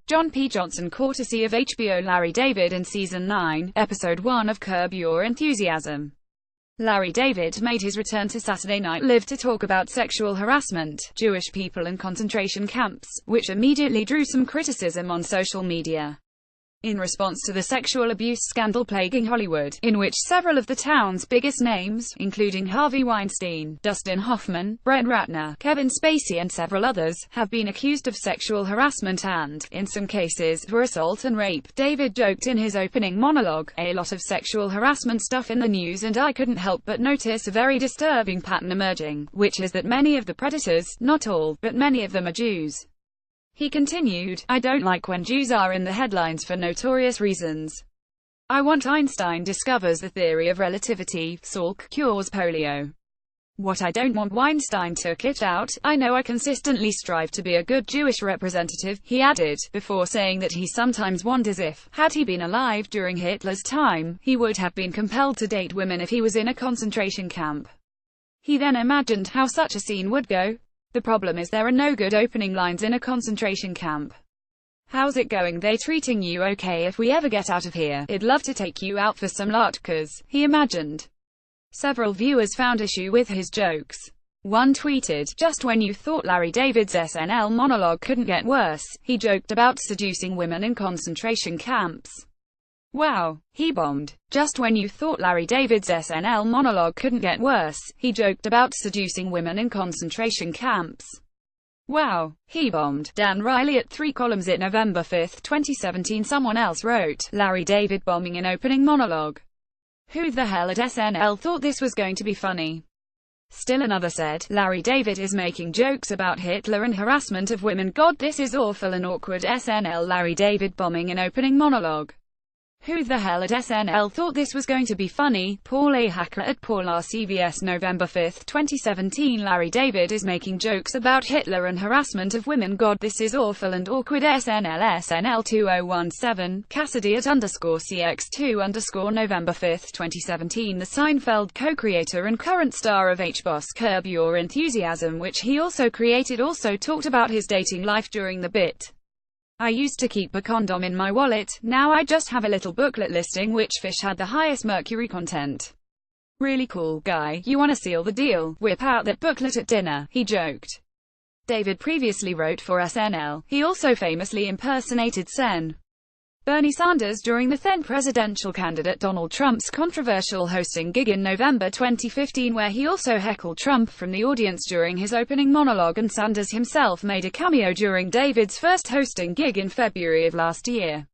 John P. Johnson, courtesy of HBO. Larry David in Season 9, Episode 1 of Curb Your Enthusiasm. Larry David made his return to Saturday Night Live to talk about sexual harassment, Jewish people and concentration camps, which immediately drew some criticism on social media. In response to the sexual abuse scandal plaguing Hollywood, in which several of the town's biggest names, including Harvey Weinstein, Dustin Hoffman, Brett Ratner, Kevin Spacey and several others, have been accused of sexual harassment and, in some cases, for assault and rape, David joked in his opening monologue, "A lot of sexual harassment stuff in the news and I couldn't help but notice a very disturbing pattern emerging, which is that many of the predators, not all, but many of them are Jews." He continued, "I don't like when Jews are in the headlines for notorious reasons. I want Einstein discovers the theory of relativity, Salk cures polio. What I don't want Weinstein took it out. I know I consistently strive to be a good Jewish representative," he added, before saying that he sometimes wonders if, had he been alive during Hitler's time, he would have been compelled to date women if he was in a concentration camp. He then imagined how such a scene would go. "The problem is there are no good opening lines in a concentration camp. How's it going? They treating you okay? If we ever get out of here, I'd love to take you out for some latkes," he imagined. Several viewers found issue with his jokes. One tweeted, "Just when you thought Larry David's SNL monologue couldn't get worse, he joked about seducing women in concentration camps. Wow, he bombed. Just when you thought Larry David's SNL monologue couldn't get worse, he joked about seducing women in concentration camps. Wow, he bombed." Dan Riley at 3 columns at November 5, 2017. Someone else wrote, "Larry David bombing in opening monologue. Who the hell at SNL thought this was going to be funny?" Still another said, "Larry David is making jokes about Hitler and harassment of women. God, this is awful and awkward. SNL Larry David bombing in opening monologue. Who the hell at SNL thought this was going to be funny?" Paul A. Hacker at Paul R. CBS November 5, 2017. Larry David is making jokes about Hitler and harassment of women. God, this is awful and awkward. SNL 2017. Cassidy at _CX2_ November 5, 2017. The Seinfeld co-creator and current star of H-Boss Curb Your Enthusiasm, which he also created, also talked about his dating life during the bit. "I used to keep a condom in my wallet, now I just have a little booklet listing which fish had the highest mercury content. Really cool guy, you wanna seal the deal? Whip out that booklet at dinner," he joked. David previously wrote for SNL. He also famously impersonated Bernie Sanders during the then presidential candidate Donald Trump's controversial hosting gig in November 2015, where he also heckled Trump from the audience during his opening monologue, and Sanders himself made a cameo during David's first hosting gig in February of last year.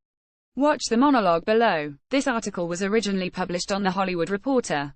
Watch the monologue below. This article was originally published on The Hollywood Reporter.